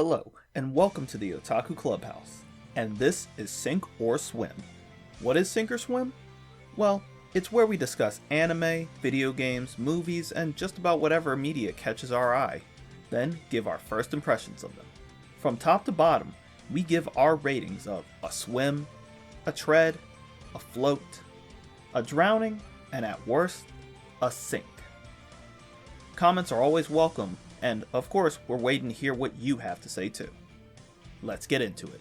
Hello, and welcome to the Otaku Clubhouse. And this is Sink or Swim. What is Sink or Swim? Well, it's where we discuss anime, video games, movies, and just about whatever media catches our eye, then give our first impressions of them. From top to bottom, we give our ratings of a swim, a tread, a float, a drowning, and at worst, a sink. Comments are always welcome, and of course, we're waiting to hear what you have to say too. Let's get into it.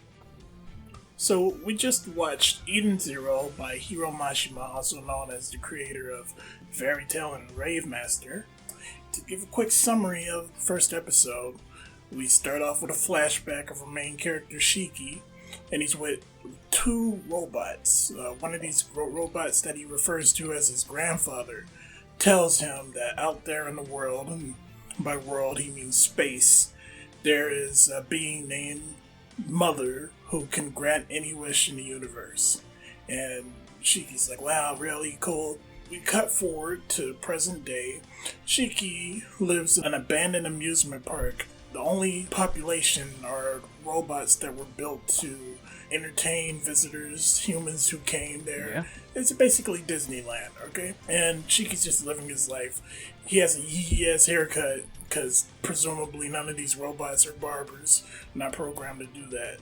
So, we just watched Eden Zero by Hiro Mashima, also known as the creator of Fairy Tail and Rave Master. To give a quick summary of the first episode, we start off with a flashback of our main character Shiki, and he's with two robots. One of these robots that he refers to as his grandfather tells him that out there in the world, and by world he means space, there is a being named Mother who can grant any wish in the universe. And Shiki's like, wow, really cool. We cut forward to present day. Shiki lives in an abandoned amusement park. The only population are robots that were built to entertain visitors, humans who came there. Yeah. It's basically Disneyland, okay? And Shiki's just living his life. He has a yee-ass haircut, because presumably none of these robots are barbers, not programmed to do that.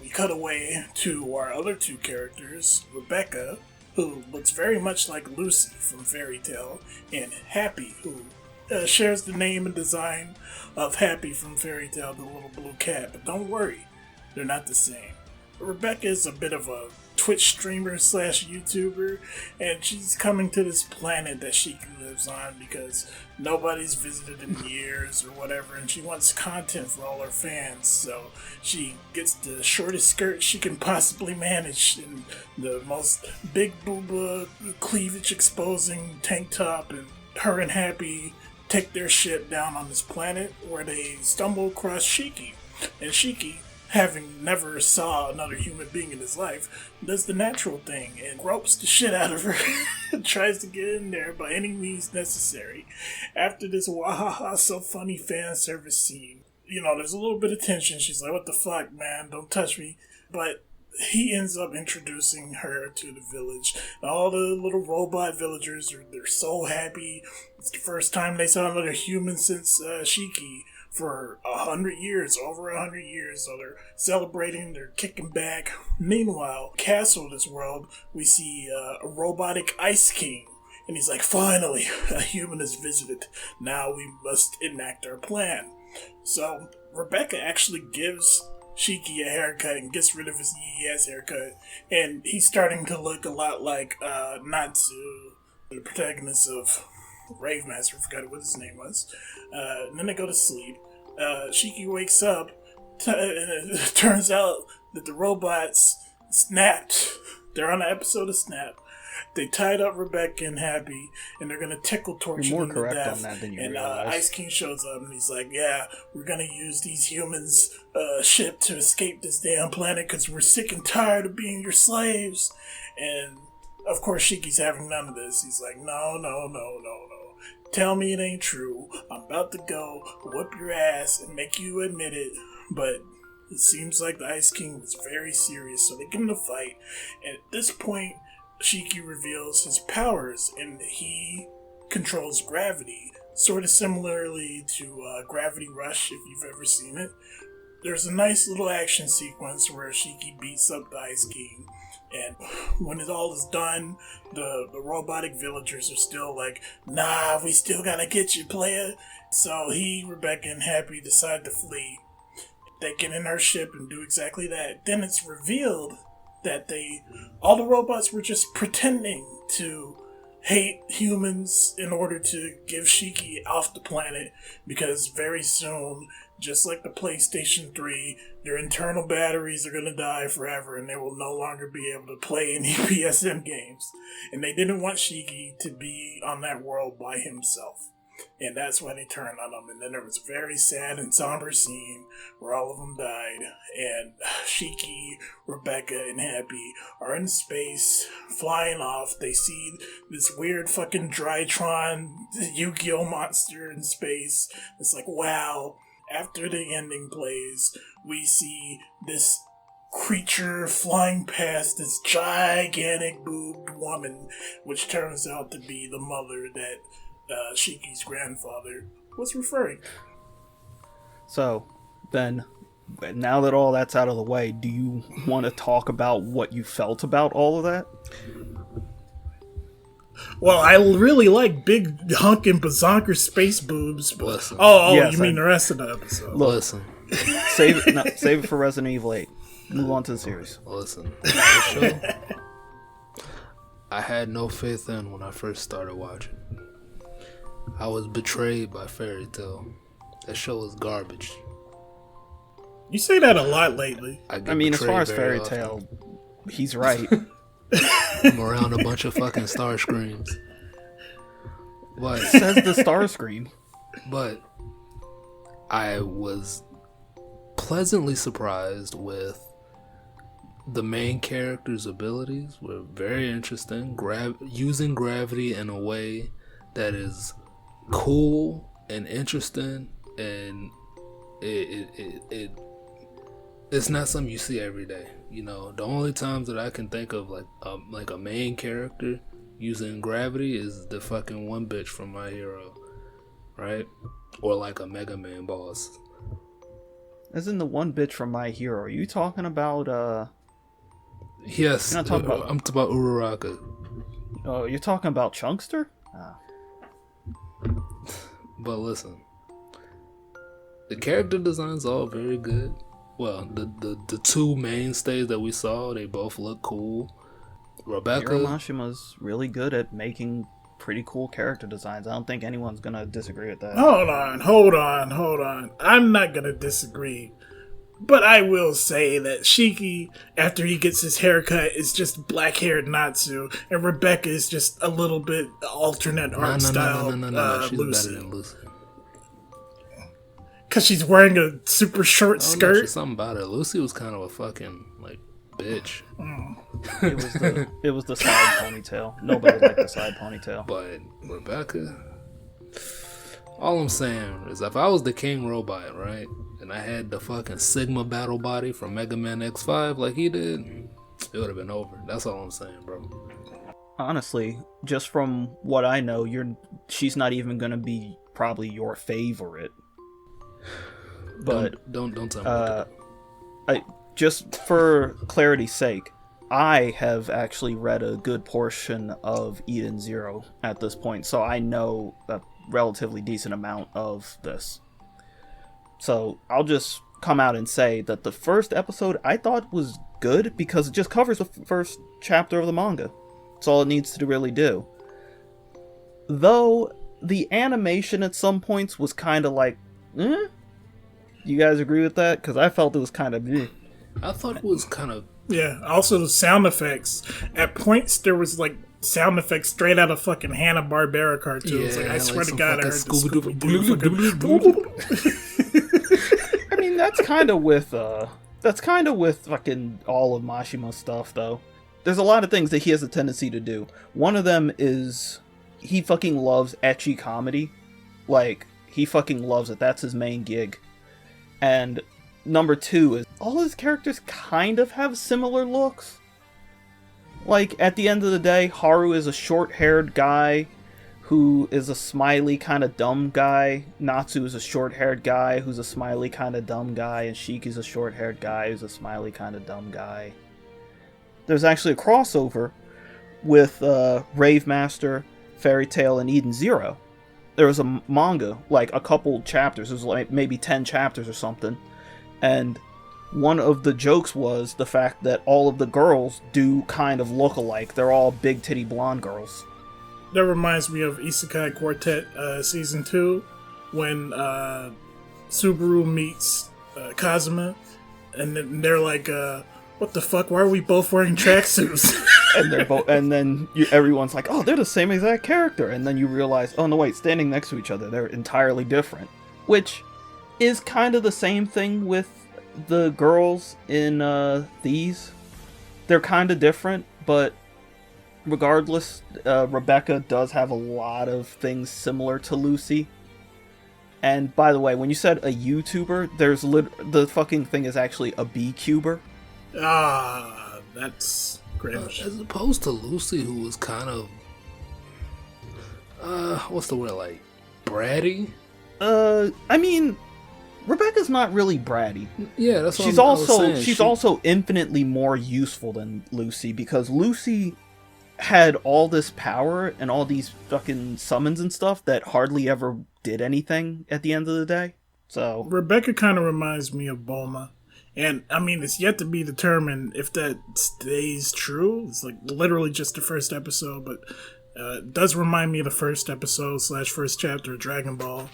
We cut away to our other two characters, Rebecca, who looks very much like Lucy from Fairy Tail, and Happy, who shares the name and design of Happy from Fairy Tail, the little blue cat. But don't worry, they're not the same. Rebecca is a bit of a Twitch streamer slash YouTuber, and she's coming to this planet that she lives on because nobody's visited in years or whatever, and she wants content for all her fans, so she gets the shortest skirt she can possibly manage in the most big booba cleavage exposing tank top, and her and Happy take their ship down on this planet where they stumble across Shiki, and Shiki, having never saw another human being in his life, does the natural thing and gropes the shit out of her and tries to get in there by any means necessary. After this wahaha so funny fan service scene, there's a little bit of tension. She's like, what the fuck, man, don't touch me. But he ends up introducing her to the village. All the little robot villagers, they're so happy. It's the first time they saw another human since Shiki for 100 years, over 100 years, so they're celebrating, they're kicking back. Meanwhile, Castle of this world, we see a robotic Ice King, and he's like, finally, a human is visited, now we must enact our plan. So, Rebecca actually gives Shiki a haircut and gets rid of his yee-ass haircut, and he's starting to look a lot like Natsu, the protagonist of Rave Master, I forgot what his name was. And then they go to sleep. Shiki wakes up, and it turns out that the robots snapped. They're on an episode of Snap. They tied up Rebecca and Happy, and they're gonna tickle torture them to death. On that than you and realize. Ice King shows up, and he's like, "Yeah, we're gonna use these humans' ship to escape this damn planet because we're sick and tired of being your slaves." And of course, Shiki's having none of this. He's like, no. Tell me it ain't true. I'm about to go whip your ass and make you admit it. But it seems like the Ice King was very serious, so they get in a fight. And at this point, Shiki reveals his powers, and he controls gravity, sort of similarly to Gravity Rush, if you've ever seen it. There's a nice little action sequence where Shiki beats up the Ice King. And when it all is done, the robotic villagers are still like, nah, we still gotta get you, player. So he, Rebecca, and Happy decide to flee. They get in her ship and do exactly that. Then it's revealed that all the robots were just pretending to hate humans in order to give Shiki off the planet, because very soon, just like the PlayStation 3, their internal batteries are going to die forever and they will no longer be able to play any PSN games. And they didn't want Shiki to be on that world by himself. And that's why they turned on him. And then there was a very sad and somber scene where all of them died. And Shiki, Rebecca, and Happy are in space, flying off. They see this weird fucking Drytron Yu-Gi-Oh monster in space. It's like, wow. after the ending plays, we see this creature flying past this gigantic boobed woman, which turns out to be the mother that Shiki's grandfather was referring to. So, then, now that all that's out of the way, do you want to talk about what you felt about all of that? Well, I really like big hunkin' bazonker space boobs. But, Listen. yes, you mean the rest of the episode? Listen. Save it for Resident Evil 8. Move on to the series. Listen. This show, I had no faith in when I first started watching. I was betrayed by Fairy Tail. That show is garbage. You say that a lot lately. I mean, as far as Fairy Tail, he's right. I'm around a bunch of fucking Starscreams. But says the Starscream. But I was pleasantly surprised with the main character's abilities. Were very interesting. Using gravity in a way that is cool and interesting, and it's not something you see every day. You know, the only times that I can think of like a main character using gravity is the fucking one bitch from My Hero, right? Or like a Mega Man boss. Isn't the one bitch from My Hero? Are you talking about Yes, I'm talking about Uraraka. Oh, you're talking about Chunkster? But listen, the character design's all very good. Well, the two mainstays that we saw, they both look cool. Rebecca. Hiro Mashima's really good at making pretty cool character designs. I don't think anyone's gonna disagree with that. Hold on. I'm not gonna disagree. But I will say that Shiki, after he gets his haircut, is just black-haired Natsu, and Rebecca is just a little bit alternate art style. No. She's Lucy. better than Lucy. Because she's wearing a super short skirt? There's something about it. Lucy was kind of a fucking, like, bitch. It was the side ponytail. Nobody liked the side ponytail. But Rebecca, all I'm saying is if I was the King Robot, right, and I had the fucking Sigma battle body from Mega Man X5 like he did, it would have been over. That's all I'm saying, bro. Honestly, just from what I know, she's not even gonna be probably your favorite. But don't tell me that. Just for clarity's sake, I have actually read a good portion of Eden Zero at this point, so I know a relatively decent amount of this. So I'll just come out and say that the first episode I thought was good because it just covers the first chapter of the manga. That's all it needs to really do. Though the animation at some points was kind of like, You guys agree with that? Because I felt it was kind of... I thought it was kind of... Yeah, also the sound effects. At points, there was like sound effects straight out of fucking Hanna-Barbera cartoons. Yeah, like, I swear to God, I heard the Scooby-Doo. I mean, that's kind of with fucking all of Mashima's stuff, though. There's a lot of things that he has a tendency to do. One of them is he fucking loves ecchi comedy. Like, he fucking loves it. That's his main gig. And number two is all his characters kind of have similar looks. Like, at the end of the day, Haru is a short-haired guy who is a smiley kind of dumb guy. Natsu is a short-haired guy who's a smiley kind of dumb guy. And Shiki's a short-haired guy who's a smiley kind of dumb guy. There's actually a crossover with Rave Master, Fairy Tail, and Eden Zero. There was a manga, like a couple chapters, it was like maybe 10 chapters or something, and one of the jokes was the fact that all of the girls do kind of look alike. They're all big titty blonde girls. That reminds me of Isekai Quartet Season 2, when Subaru meets Kazuma, and then they're like, what the fuck, why are we both wearing tracksuits? And then everyone's like, oh, they're the same exact character. And then you realize, oh no wait, standing next to each other, they're entirely different. Which is kind of the same thing with the girls in These. They're kind of different, but regardless, Rebecca does have a lot of things similar to Lucy. And by the way, when you said a YouTuber, the fucking thing is actually a B-cuber. That's great. As opposed to Lucy, who was kind of, what's the word, like, bratty? I mean, Rebecca's not really bratty. Yeah, that's what she's also infinitely more useful than Lucy, because Lucy had all this power and all these fucking summons and stuff that hardly ever did anything at the end of the day. So Rebecca kind of reminds me of Bulma. And, I mean, it's yet to be determined if that stays true. It's, like, literally just the first episode, but it does remind me of the first episode / first chapter of Dragon Ball.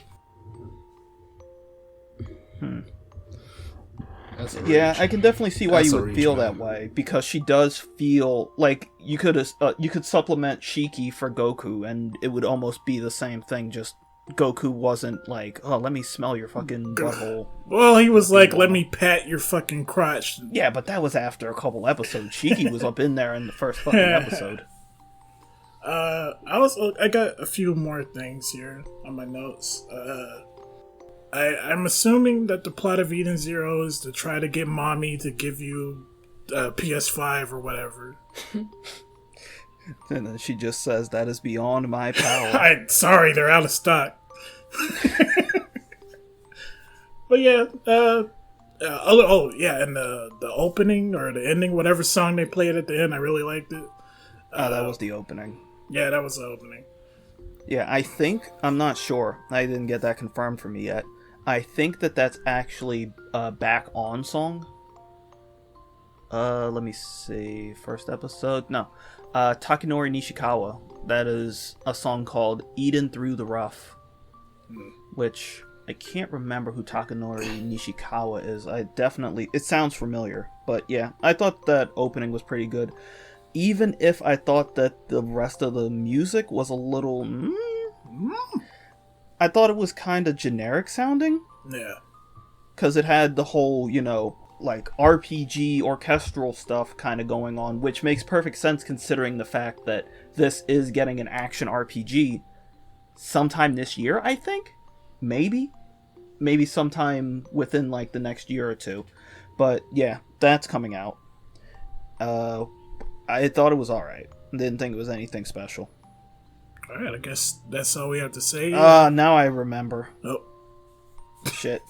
Yeah, I can definitely see why you would feel that way, because she does feel like you could supplement Shiki for Goku, and it would almost be the same thing, just Goku wasn't like, oh, let me smell your fucking butthole. Well, he was like, let me pat your fucking crotch. Yeah, but that was after a couple episodes. Shiki was up in there in the first fucking episode. I got a few more things here on my notes. I'm assuming that the plot of Eden Zero is to try to get mommy to give you PS5 or whatever. And then she just says, that is beyond my power. Sorry, they're out of stock. But yeah, and the opening or the ending, whatever song they played at the end, I really liked it. That was the opening. Yeah, that was the opening. Yeah, I'm not sure. I didn't get that confirmed for me yet. I think that's actually a Back On song. Let me see. First episode? No. Takanori Nishikawa. That is a song called Eden Through the Rough. Which, I can't remember who Takanori Nishikawa is. It sounds familiar. But yeah, I thought that opening was pretty good. Even if I thought that the rest of the music was a little... I thought it was kind of generic sounding. Yeah. Because it had the whole, like RPG orchestral stuff kind of going on, which makes perfect sense considering the fact that this is getting an action RPG sometime this year, I think? Maybe sometime within like the next year or two. But yeah, that's coming out. I thought it was alright. Didn't think it was anything special. Alright, I guess that's all we have to say. Now I remember. Oh. Shit.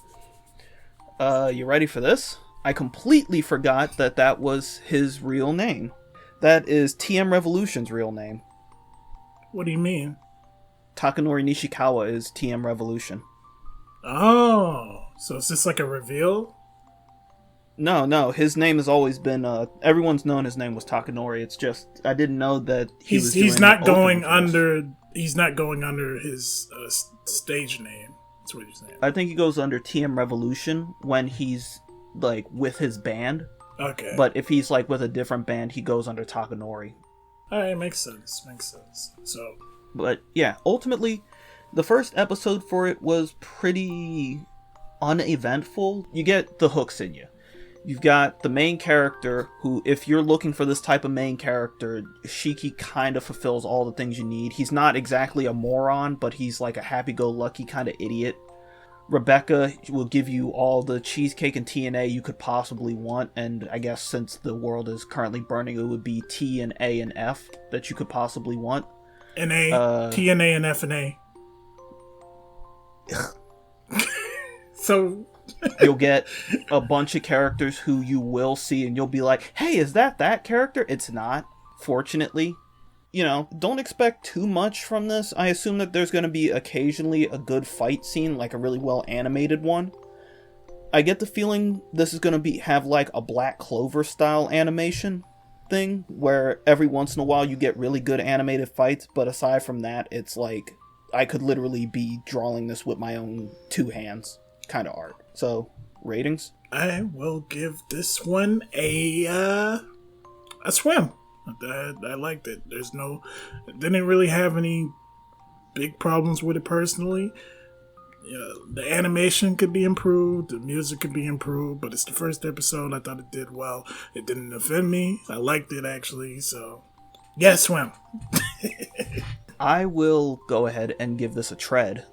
You ready for this? I completely forgot that was his real name. That is TM Revolution's real name. What do you mean? Takanori Nishikawa is TM Revolution. Oh, so is this like a reveal? No, his name has always been, everyone's known his name was Takanori. It's just, I didn't know that he's not going under his stage name. That's what you're saying. I think he goes under TM Revolution when he's, like, with his band. Okay. But if he's, like, with a different band, he goes under Takanori. Alright, makes sense. So. But, yeah, ultimately, the first episode for it was pretty uneventful. You get the hooks in you. You've got the main character who, if you're looking for this type of main character, Shiki kind of fulfills all the things you need. He's not exactly a moron, but he's like a happy-go-lucky kind of idiot. Rebecca will give you all the cheesecake and TNA you could possibly want, and I guess since the world is currently burning, it would be T and A and F that you could possibly want. NA, TNA, and FNA. So... You'll get a bunch of characters who you will see and you'll be like, hey, is that character? It's not, fortunately. Don't expect too much from this. I assume that there's going to be occasionally a good fight scene, like a really well animated one. I get the feeling this is going to have like a Black Clover style animation thing, where every once in a while you get really good animated fights, but aside from that, it's like, I could literally be drawing this with my own two hands kind of art. So, ratings? I will give this one a swim. I liked it. Didn't really have any big problems with it personally. The animation could be improved, the music could be improved, but it's the first episode. I thought it did well. It didn't offend me. I liked it actually, so yeah, swim. I will go ahead and give this a tread.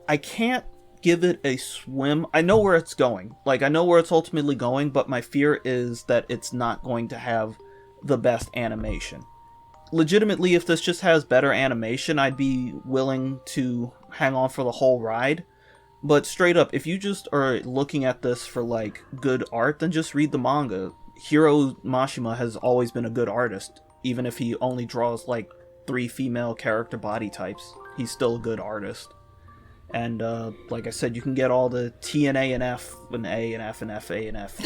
I can't give it a swim. I know where it's going. Like, I know where it's ultimately going, but my fear is that it's not going to have the best animation. Legitimately, if this just has better animation, I'd be willing to hang on for the whole ride. But straight up, if you just are looking at this for, like, good art, then just read the manga. Hiro Mashima has always been a good artist. Even if he only draws, like, 3 female character body types, he's still a good artist. And, like I said, you can get all the T and A and F and A and F and F, A and F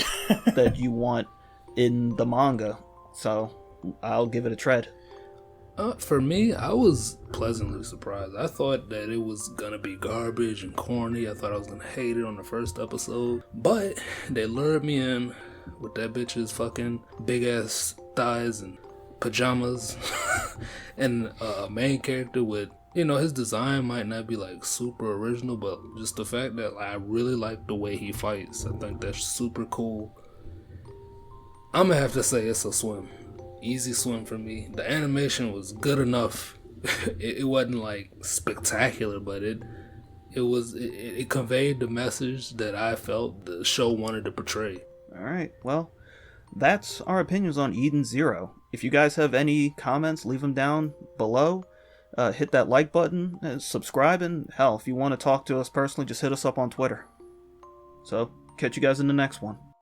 that you want in the manga. So, I'll give it a tread. For me, I was pleasantly surprised. I thought that it was gonna be garbage and corny. I thought I was gonna hate it on the first episode. But they lured me in with that bitch's fucking big ass thighs and pajamas. And a main character with, you know, his design might not be like super original, but just the fact that I really like the way he fights. I think that's super cool. I'm gonna have to say it's a swim. Easy swim for me. The animation was good enough. It wasn't like spectacular, but it conveyed the message that I felt the show wanted to portray. Alright, well, that's our opinions on Eden Zero. If you guys have any comments, leave them down below. Hit that like button, subscribe, and hell, if you want to talk to us personally, just hit us up on Twitter. So, catch you guys in the next one.